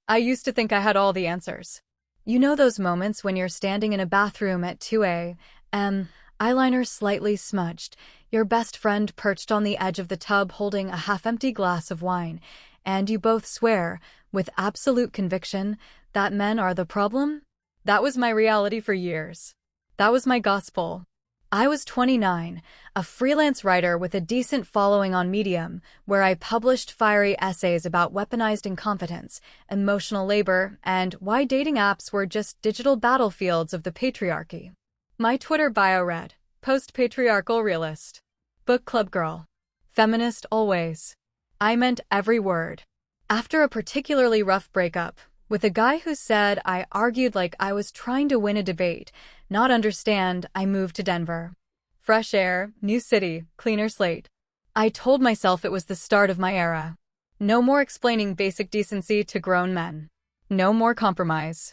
I used to think I had all the answers. You know those moments when you're standing in a bathroom at 2 a.m., eyeliner slightly smudged, your best friend perched on the edge of the tub holding a half-empty glass of wine, and you both swear, with absolute conviction, that men are the problem? That was my reality for years. That was my gospel. I was 29, a freelance writer with a decent following on Medium, where I published fiery essays about weaponized incompetence, emotional labor, and why dating apps were just digital battlefields of the patriarchy. My Twitter bio read, post-patriarchal realist, book club girl, feminist always. I meant every word. After a particularly rough breakup, with a guy who said I argued like I was trying to win a debate, not understand, I moved to Denver. Fresh air, new city, cleaner slate. I told myself it was the start of my era. No more explaining basic decency to grown men. No more compromise.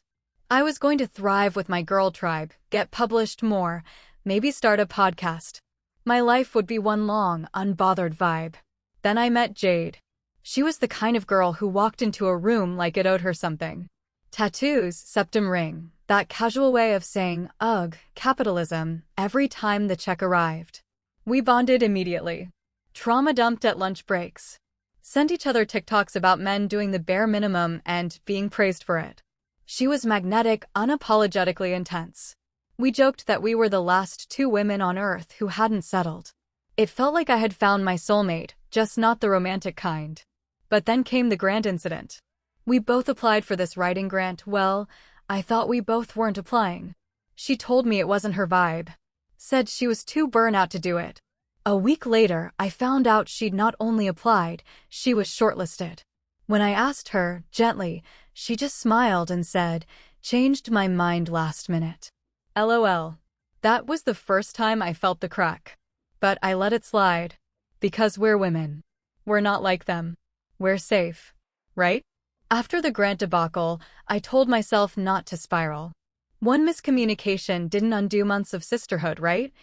I was going to thrive with my girl tribe, get published more, maybe start a podcast. My life would be one long, unbothered vibe. Then I met Jade. She was the kind of girl who walked into a room like it owed her something. Tattoos, septum ring, that casual way of saying, ugh, capitalism, every time the check arrived. We bonded immediately. Trauma dumped at lunch breaks. Sent each other TikToks about men doing the bare minimum and being praised for it. She was magnetic, unapologetically intense. We joked that we were the last two women on Earth who hadn't settled. It felt like I had found my soulmate, just not the romantic kind. But then came the grand incident. We both applied for this writing grant. Well, I thought we both weren't applying. She told me it wasn't her vibe. Said she was too burnt out to do it. A week later, I found out she'd not only applied, she was shortlisted. When I asked her, gently, she just smiled and said, changed my mind last minute. LOL. That was the first time I felt the crack. But I let it slide. Because we're women. We're not like them. We're safe. Right? After the grant debacle, I told myself not to spiral. One miscommunication didn't undo months of sisterhood, right?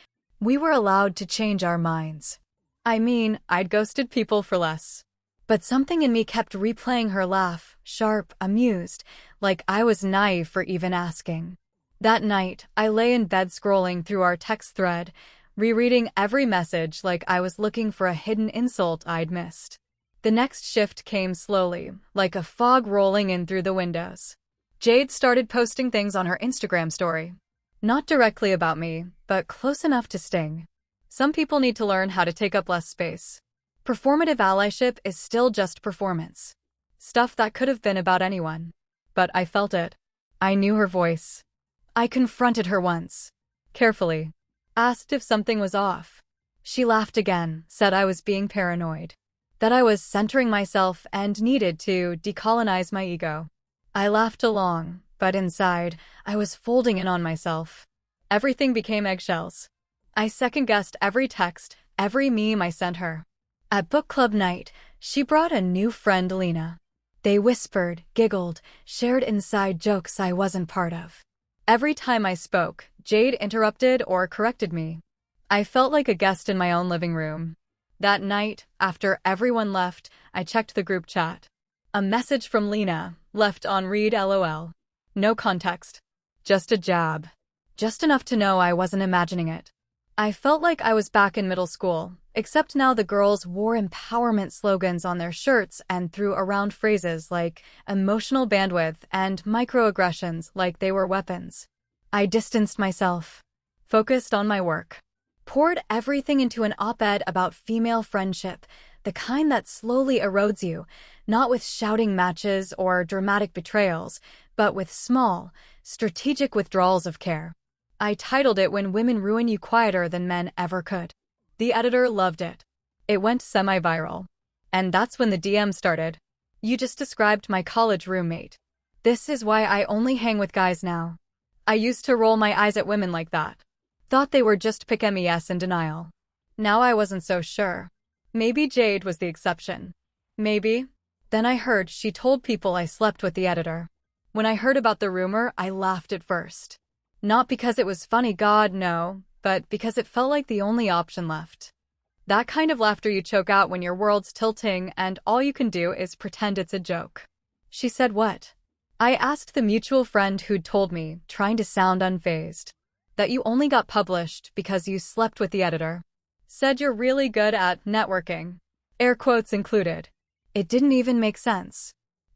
We were allowed to change our minds. I mean, I'd ghosted people for less. But something in me kept replaying her laugh, sharp, amused, like I was naive for even asking. That night, I lay in bed scrolling through our text thread, rereading every message like I was looking for a hidden insult I'd missed. The next shift came slowly, like a fog rolling in through the windows. Jade started posting things on her Instagram story. Not directly about me, but close enough to sting. Some people need to learn how to take up less space. Performative allyship is still just performance. Stuff that could have been about anyone. But I felt it. I knew her voice. I confronted her once. Carefully. Asked if something was off. She laughed again, said I was being paranoid. That I was centering myself and needed to decolonize my ego. I laughed along, but inside, I was folding in on myself. Everything became eggshells. I second-guessed every text, every meme I sent her. At book club night, she brought a new friend, Lena. They whispered, giggled, shared inside jokes I wasn't part of. Every time I spoke, Jade interrupted or corrected me. I felt like a guest in my own living room. That night, after everyone left, I checked the group chat. A message from Lena, left on read LOL. No context. Just a jab. Just enough to know I wasn't imagining it. I felt like I was back in middle school, except now the girls wore empowerment slogans on their shirts and threw around phrases like emotional bandwidth and microaggressions like they were weapons. I distanced myself. Focused on my work. Poured everything into an op-ed about female friendship, the kind that slowly erodes you, not with shouting matches or dramatic betrayals, but with small, strategic withdrawals of care. I titled it When Women Ruin You Quieter Than Men Ever Could. The editor loved it. It went semi-viral. And that's when the DM started. You just described my college roommate. This is why I only hang with guys now. I used to roll my eyes at women like that. Thought they were just pick mes in denial. Now I wasn't so sure. Maybe Jade was the exception. Maybe. Then I heard she told people I slept with the editor. When I heard about the rumor, I laughed at first. Not because it was funny, God, no, but because it felt like the only option left. That kind of laughter you choke out when your world's tilting and all you can do is pretend it's a joke. She said what? I asked the mutual friend who'd told me, trying to sound unfazed, that you only got published because you slept with the editor. Said you're really good at networking. Air quotes included. It didn't even make sense.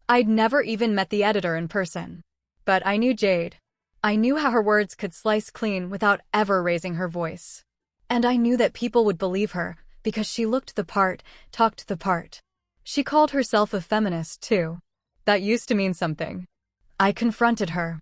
I'd never even met the editor in person. But I knew Jade. I knew how her words could slice clean without ever raising her voice. And I knew that people would believe her because she looked the part, talked the part. She called herself a feminist, too. That used to mean something. I confronted her.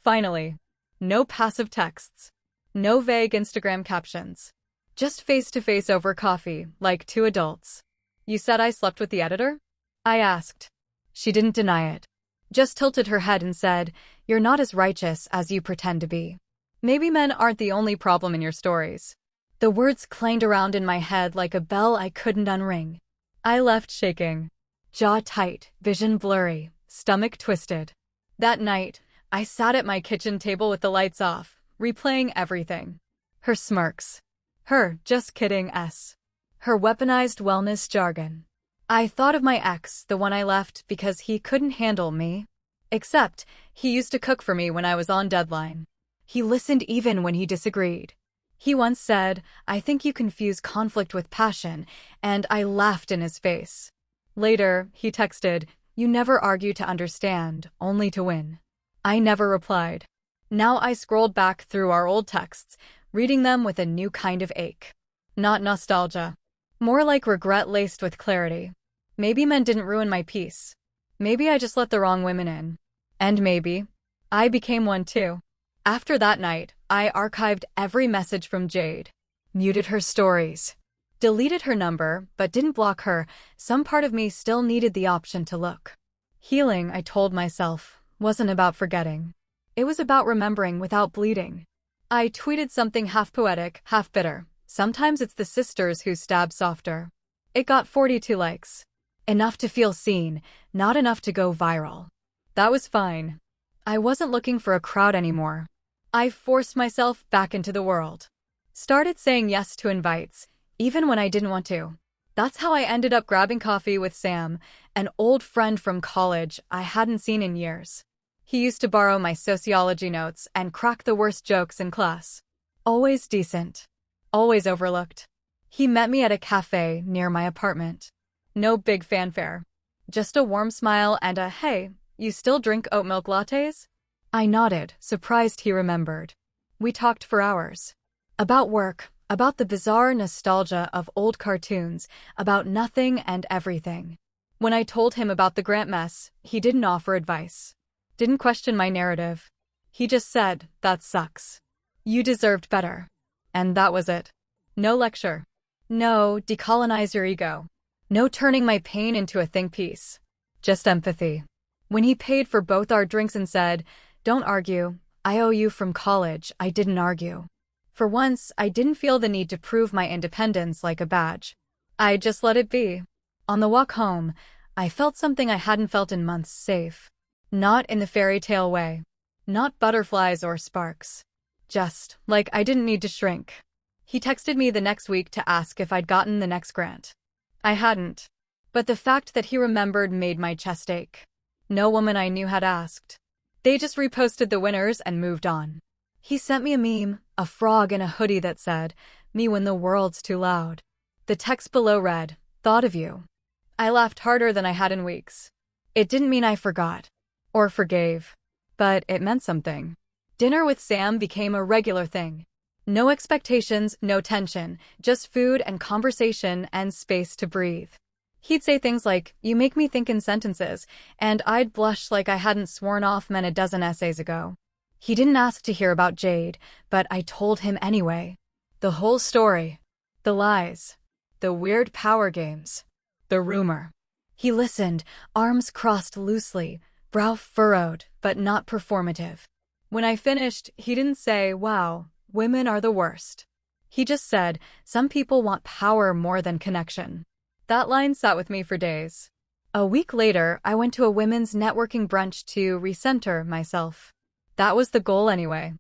Finally. No passive texts. No vague Instagram captions. Just face-to-face over coffee, like two adults. You said I slept with the editor? I asked. She didn't deny it. Just tilted her head and said, "You're not as righteous as you pretend to be. Maybe men aren't the only problem in your stories." The words clanged around in my head like a bell I couldn't unring. I left shaking. Jaw tight, vision blurry, stomach twisted. That night, I sat at my kitchen table with the lights off, replaying everything. Her smirks. Her "just kidding"s. Her weaponized wellness jargon. I thought of my ex, the one I left because he couldn't handle me. Except, he used to cook for me when I was on deadline. He listened even when he disagreed. He once said, "I think you confuse conflict with passion," and I laughed in his face. Later, he texted, "You never argue to understand, only to win." I never replied. Now I scrolled back through our old texts, reading them with a new kind of ache. Not nostalgia. More like regret laced with clarity. Maybe men didn't ruin my peace. Maybe I just let the wrong women in. And maybe I became one too. After that night, I archived every message from Jade. Muted her stories. Deleted her number, but didn't block her. Some part of me still needed the option to look. Healing, I told myself, wasn't about forgetting. It was about remembering without bleeding. I tweeted something half poetic, half bitter. Sometimes it's the sisters who stab softer. It got 42 likes. Enough to feel seen, not enough to go viral. That was fine. I wasn't looking for a crowd anymore. I forced myself back into the world. Started saying yes to invites, even when I didn't want to. That's how I ended up grabbing coffee with Sam, an old friend from college I hadn't seen in years. He used to borrow my sociology notes and crack the worst jokes in class. Always decent. Always overlooked. He met me at a cafe near my apartment. No big fanfare. Just a warm smile and a, "Hey, you still drink oat milk lattes?" I nodded, surprised he remembered. We talked for hours. About work, about the bizarre nostalgia of old cartoons, about nothing and everything. When I told him about the Grant mess, he didn't offer advice. Didn't question my narrative. He just said, "That sucks. You deserved better." And that was it. No lecture. No decolonize your ego. No turning my pain into a think piece. Just empathy. When he paid for both our drinks and said, "Don't argue, I owe you from college," I didn't argue. For once, I didn't feel the need to prove my independence like a badge. I just let it be. On the walk home, I felt something I hadn't felt in months, safe. Not in the fairy tale way. Not butterflies or sparks. Just, like I didn't need to shrink. He texted me the next week to ask if I'd gotten the next grant. I hadn't. But the fact that he remembered made my chest ache. No woman I knew had asked. They just reposted the winners and moved on. He sent me a meme, a frog in a hoodie that said, "Me when the world's too loud." The text below read, "Thought of you." I laughed harder than I had in weeks. It didn't mean I forgot. Or forgave. But it meant something. Dinner with Sam became a regular thing. No expectations, no tension, just food and conversation and space to breathe. He'd say things like, "You make me think in sentences," and I'd blush like I hadn't sworn off men a dozen essays ago. He didn't ask to hear about Jade, but I told him anyway. The whole story. The lies. The weird power games. The rumor. He listened, arms crossed loosely, brow furrowed, but not performative. When I finished, he didn't say, "Wow, women are the worst." He just said, "Some people want power more than connection." That line sat with me for days. A week later, I went to a women's networking brunch to recenter myself. That was the goal anyway.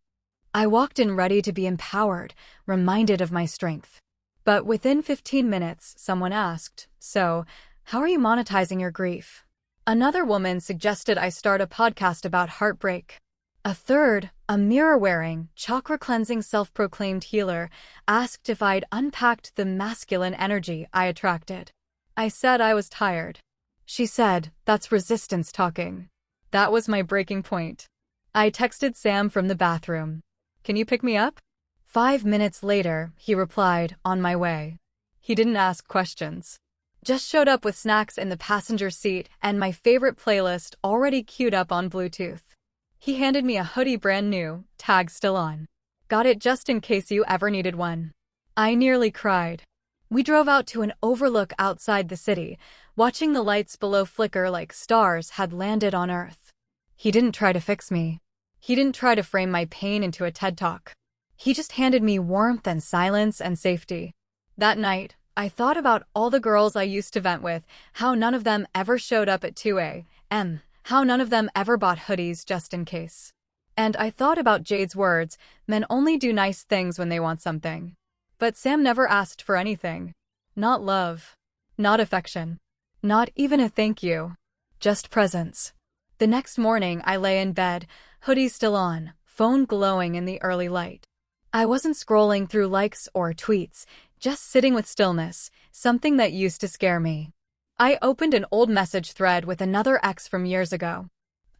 I walked in ready to be empowered, reminded of my strength. But within 15 minutes, someone asked, "So, how are you monetizing your grief?" Another woman suggested I start a podcast about heartbreak. A third, a mirror-wearing, chakra-cleansing self-proclaimed healer, asked if I'd unpacked the masculine energy I attracted. I said I was tired. She said, "That's resistance talking." That was my breaking point. I texted Sam from the bathroom. "Can you pick me up?" 5 minutes later, he replied, "On my way." He didn't ask questions. Just showed up with snacks in the passenger seat and my favorite playlist already queued up on Bluetooth. He handed me a hoodie brand new, tag still on. "Got it just in case you ever needed one." I nearly cried. We drove out to an overlook outside the city, watching the lights below flicker like stars had landed on Earth. He didn't try to fix me. He didn't try to frame my pain into a TED Talk. He just handed me warmth and silence and safety. That night, I thought about all the girls I used to vent with, how none of them ever showed up at 2 a.m., how none of them ever bought hoodies just in case. And I thought about Jade's words, "Men only do nice things when they want something." But Sam never asked for anything. Not love. Not affection. Not even a thank you. Just presence. The next morning, I lay in bed, hoodie still on, phone glowing in the early light. I wasn't scrolling through likes or tweets, just sitting with stillness, something that used to scare me. I opened an old message thread with another ex from years ago.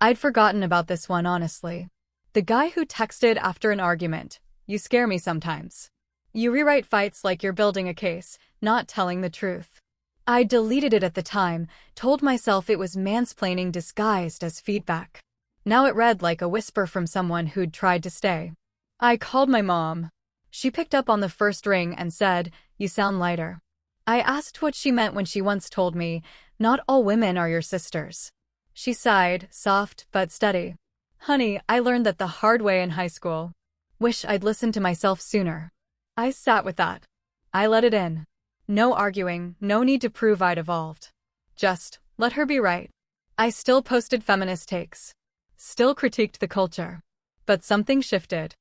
I'd forgotten about this one, honestly. The guy who texted after an argument, "You scare me sometimes. You rewrite fights like you're building a case, not telling the truth." I deleted it at the time, told myself it was mansplaining disguised as feedback. Now it read like a whisper from someone who'd tried to stay. I called my mom. She picked up on the first ring and said, "You sound lighter." I asked what she meant when she once told me, "Not all women are your sisters." She sighed, soft but steady. "Honey, I learned that the hard way in high school. Wish I'd listened to myself sooner." I sat with that. I let it in. No arguing, no need to prove I'd evolved. Just, let her be right. I still posted feminist takes. Still critiqued the culture. But something shifted.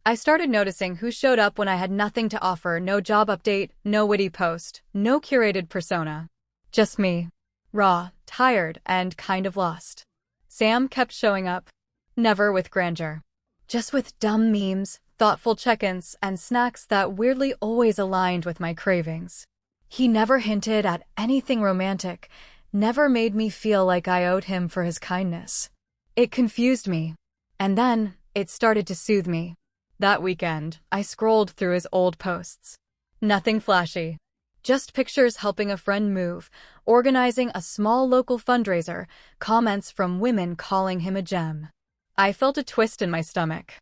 I started noticing who showed up when I had nothing to offer, no job update, no witty post, no curated persona. Just me. Raw, tired, and kind of lost. Sam kept showing up. Never with grandeur. Just with dumb memes, thoughtful check-ins, and snacks that weirdly always aligned with my cravings. He never hinted at anything romantic, never made me feel like I owed him for his kindness. It confused me. And then, it started to soothe me. That weekend, I scrolled through his old posts. Nothing flashy. Just pictures helping a friend move, organizing a small local fundraiser, comments from women calling him a gem. I felt a twist in my stomach.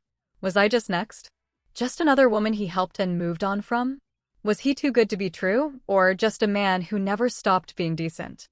Was I just next? Just another woman he helped and moved on from? Was he too good to be true, or just a man who never stopped being decent?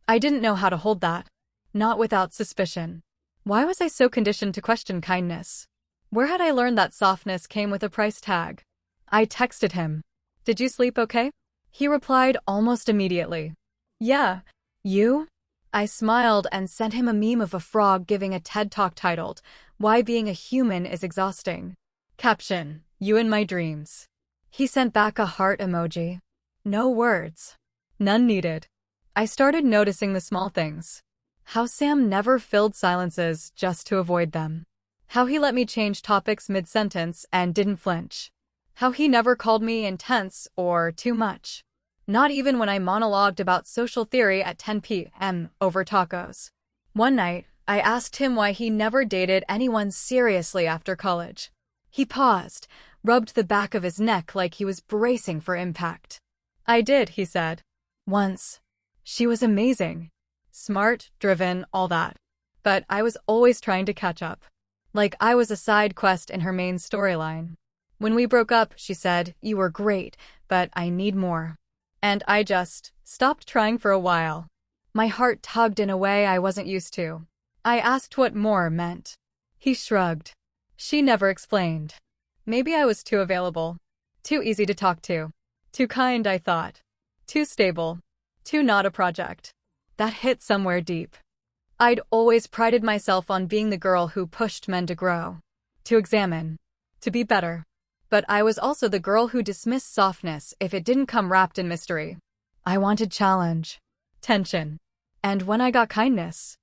I didn't know how to hold that. Not without suspicion. Why was I so conditioned to question kindness? Where had I learned that softness came with a price tag? I texted him. "Did you sleep okay?" He replied almost immediately. "Yeah. You?" I smiled and sent him a meme of a frog giving a TED Talk titled, "Why Being a Human is Exhausting." Caption, "You in my dreams." He sent back a heart emoji. No words. None needed. I started noticing the small things. How Sam never filled silences just to avoid them. How he let me change topics mid-sentence and didn't flinch. How he never called me intense or too much. Not even when I monologued about social theory at 10 p.m. over tacos. One night, I asked him why he never dated anyone seriously after college. He paused, rubbed the back of his neck like he was bracing for impact. "I did," he said. "Once. She was amazing. Smart, driven, all that. But I was always trying to catch up. Like I was a side quest in her main storyline. When we broke up, she said, 'You were great, but I need more.' And I just stopped trying for a while. My heart tugged in a way I wasn't used to. I asked what more meant. He shrugged. She never explained. Maybe I was too available. Too easy to talk to. Too kind, I thought. Too stable. Too not a project. That hit somewhere deep. I'd always prided myself on being the girl who pushed men to grow. To examine. To be better. But I was also the girl who dismissed softness if it didn't come wrapped in mystery. I wanted challenge. Tension. And when I got kindness,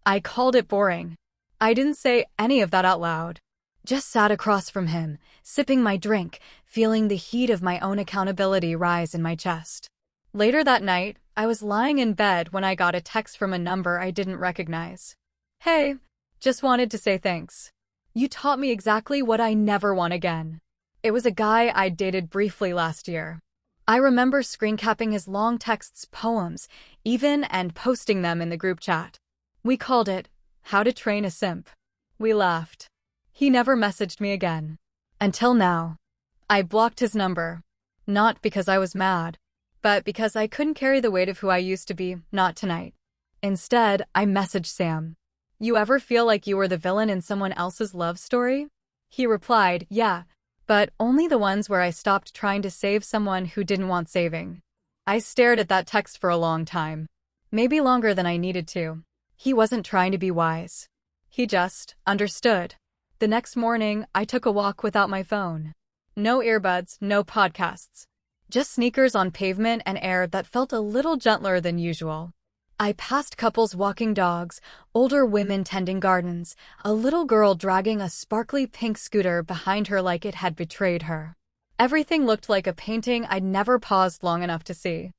I called it boring. I didn't say any of that out loud. Just sat across from him, sipping my drink, feeling the heat of my own accountability rise in my chest. Later that night, I was lying in bed when I got a text from a number I didn't recognize. "Hey, just wanted to say thanks. You taught me exactly what I never want again." It was a guy I'd dated briefly last year. I remember screen capping his long texts, poems, even, and posting them in the group chat. We called it, How to Train a Simp. We laughed. He never messaged me again. Until now. I blocked his number. Not because I was mad, but because I couldn't carry the weight of who I used to be, not tonight. Instead, I messaged Sam. "You ever feel like you were the villain in someone else's love story?" He replied, "Yeah, but only the ones where I stopped trying to save someone who didn't want saving." I stared at that text for a long time. Maybe longer than I needed to. He wasn't trying to be wise. He just understood. The next morning, I took a walk without my phone. No earbuds, no podcasts. Just sneakers on pavement and air that felt a little gentler than usual. I passed couples walking dogs, older women tending gardens, a little girl dragging a sparkly pink scooter behind her like it had betrayed her. Everything looked like a painting I'd never paused long enough to see.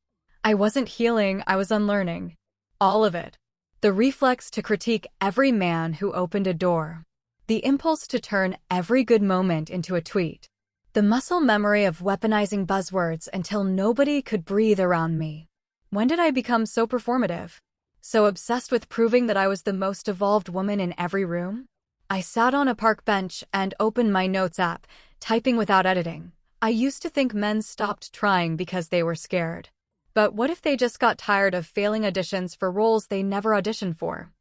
I wasn't healing, I was unlearning. All of it. The reflex to critique every man who opened a door. The impulse to turn every good moment into a tweet. The muscle memory of weaponizing buzzwords until nobody could breathe around me. When did I become so performative? So obsessed with proving that I was the most evolved woman in every room? I sat on a park bench and opened my notes app, typing without editing. I used to think men stopped trying because they were scared. But what if they just got tired of failing auditions for roles they never auditioned for?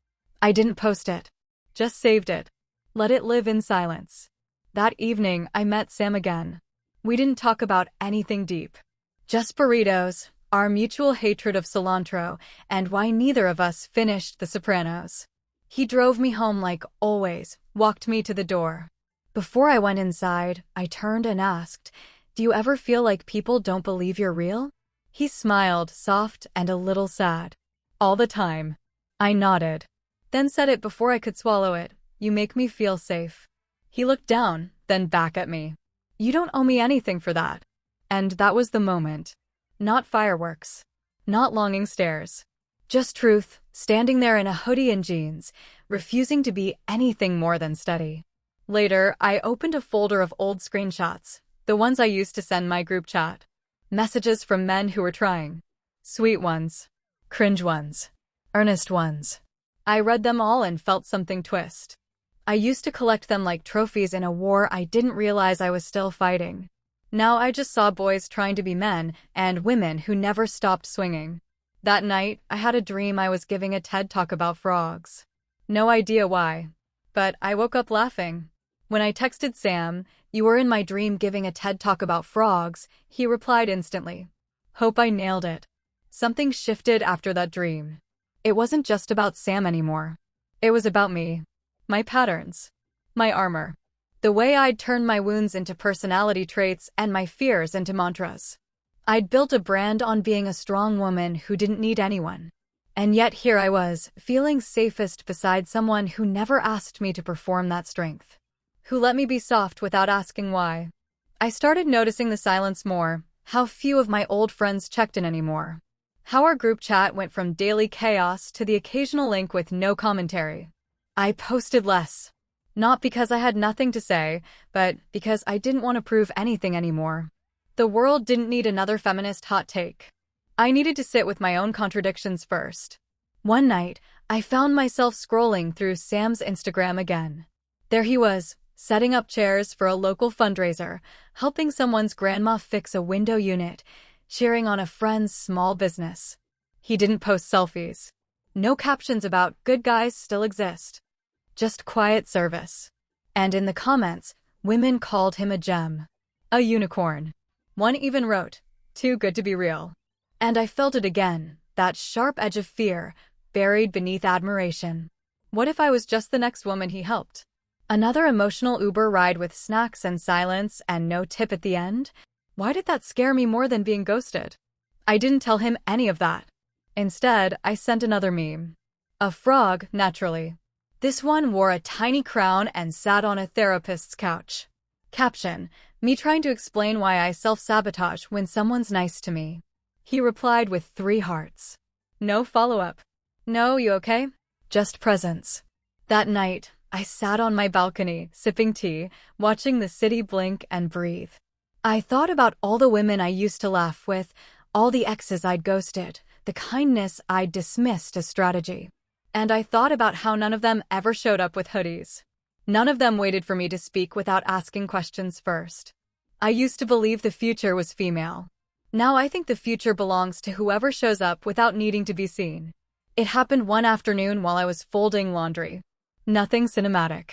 I didn't post it. Just saved it. Let it live in silence. That evening, I met Sam again. We didn't talk about anything deep. Just burritos, our mutual hatred of cilantro, and why neither of us finished The Sopranos. He drove me home like always, walked me to the door. Before I went inside, I turned and asked, "Do you ever feel like people don't believe you're real?" He smiled, soft and a little sad. "All the time." I nodded. Then said it before I could swallow it, "You make me feel safe." He looked down, then back at me. "You don't owe me anything for that." And that was the moment. Not fireworks. Not longing stares. Just truth, standing there in a hoodie and jeans, refusing to be anything more than steady. Later, I opened a folder of old screenshots, the ones I used to send my group chat. Messages from men who were trying. Sweet ones. Cringe ones. Earnest ones. I read them all and felt something twist. I used to collect them like trophies in a war I didn't realize I was still fighting. Now I just saw boys trying to be men and women who never stopped swinging. That night, I had a dream I was giving a TED Talk about frogs. No idea why. But I woke up laughing. When I texted Sam, "You were in my dream giving a TED Talk about frogs," he replied instantly. Hope I nailed it. Something shifted after that dream. It wasn't just about Sam anymore. It was about me. My patterns. My armor. The way I'd turned my wounds into personality traits and my fears into mantras. I'd built a brand on being a strong woman who didn't need anyone. And yet here I was, feeling safest beside someone who never asked me to perform that strength. Who let me be soft without asking why. I started noticing the silence more, how few of my old friends checked in anymore. How our group chat went from daily chaos to the occasional link with no commentary. I posted less. Not because I had nothing to say, but because I didn't want to prove anything anymore. The world didn't need another feminist hot take. I needed to sit with my own contradictions first. One night, I found myself scrolling through Sam's Instagram again. There he was, setting up chairs for a local fundraiser, helping someone's grandma fix a window unit, cheering on a friend's small business. He didn't post selfies. No captions about "good guys still exist." Just quiet service. And in the comments, women called him a gem. A unicorn. One even wrote, "Too good to be real." And I felt it again, that sharp edge of fear, buried beneath admiration. What if I was just the next woman he helped? Another emotional Uber ride with snacks and silence and no tip at the end? Why did that scare me more than being ghosted? I didn't tell him any of that. Instead, I sent another meme. A frog, naturally. This one wore a tiny crown and sat on a therapist's couch. Caption: me trying to explain why I self-sabotage when someone's nice to me. He replied with 3 hearts. No follow-up. No, you okay? Just presents. That night, I sat on my balcony, sipping tea, watching the city blink and breathe. I thought about all the women I used to laugh with, all the exes I'd ghosted, the kindness I'd dismissed as strategy. And I thought about how none of them ever showed up with hoodies. None of them waited for me to speak without asking questions first. I used to believe the future was female. Now I think the future belongs to whoever shows up without needing to be seen. It happened one afternoon while I was folding laundry. Nothing cinematic.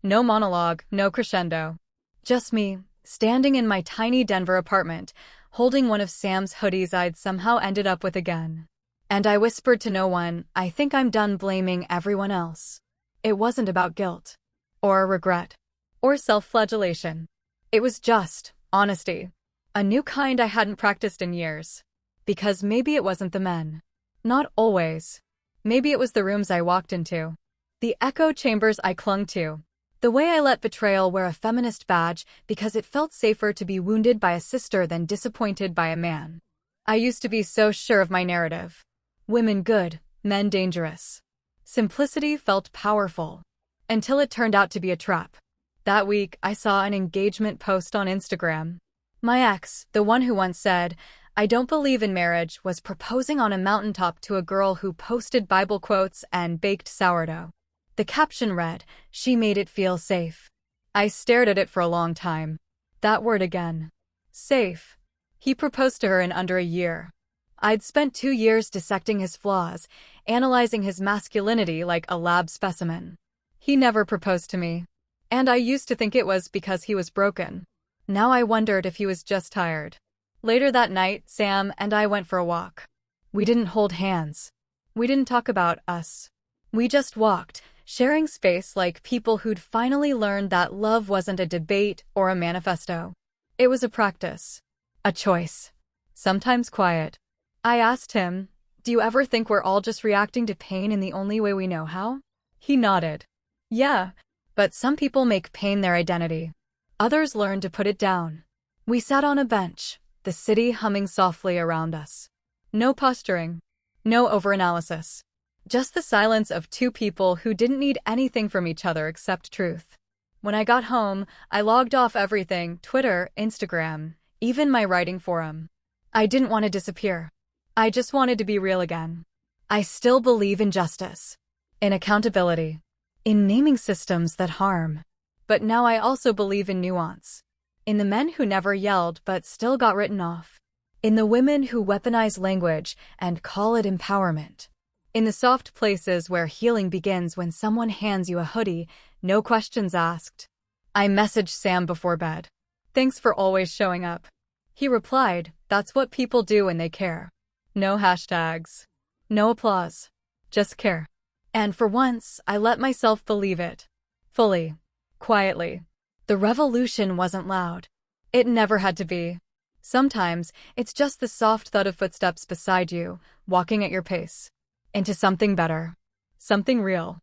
No monologue, no crescendo. Just me, standing in my tiny Denver apartment, holding one of Sam's hoodies I'd somehow ended up with again. And I whispered to no one, I think I'm done blaming everyone else. It wasn't about guilt, or regret, or self-flagellation. It was just honesty. A new kind I hadn't practiced in years. Because maybe it wasn't the men. Not always. Maybe it was the rooms I walked into. The echo chambers I clung to. The way I let betrayal wear a feminist badge because it felt safer to be wounded by a sister than disappointed by a man. I used to be so sure of my narrative. Women good, men dangerous. Simplicity felt powerful. Until it turned out to be a trap. That week, I saw an engagement post on Instagram. My ex, the one who once said, I don't believe in marriage, was proposing on a mountaintop to a girl who posted Bible quotes and baked sourdough. The caption read, she made it feel safe. I stared at it for a long time. That word again. Safe. He proposed to her in under a year. I'd spent 2 years dissecting his flaws, analyzing his masculinity like a lab specimen. He never proposed to me. And I used to think it was because he was broken. Now I wondered if he was just tired. Later that night, Sam and I went for a walk. We didn't hold hands. We didn't talk about us. We just walked, sharing space like people who'd finally learned that love wasn't a debate or a manifesto. It was a practice. A choice. Sometimes quiet. I asked him, do you ever think we're all just reacting to pain in the only way we know how? He nodded. Yeah, but some people make pain their identity. Others learn to put it down. We sat on a bench, the city humming softly around us. No posturing. No overanalysis. Just the silence of 2 people who didn't need anything from each other except truth. When I got home, I logged off everything, Twitter, Instagram, even my writing forum. I didn't want to disappear. I just wanted to be real again. I still believe in justice. In accountability. In naming systems that harm. But now I also believe in nuance. In the men who never yelled but still got written off. In the women who weaponize language and call it empowerment. In the soft places where healing begins when someone hands you a hoodie, no questions asked. I messaged Sam before bed. Thanks for always showing up. He replied, that's what people do when they care. No hashtags. No applause. Just care. And for once, I let myself believe it. Fully. Quietly. The revolution wasn't loud. It never had to be. Sometimes, it's just the soft thud of footsteps beside you, walking at your pace. Into something better. Something real.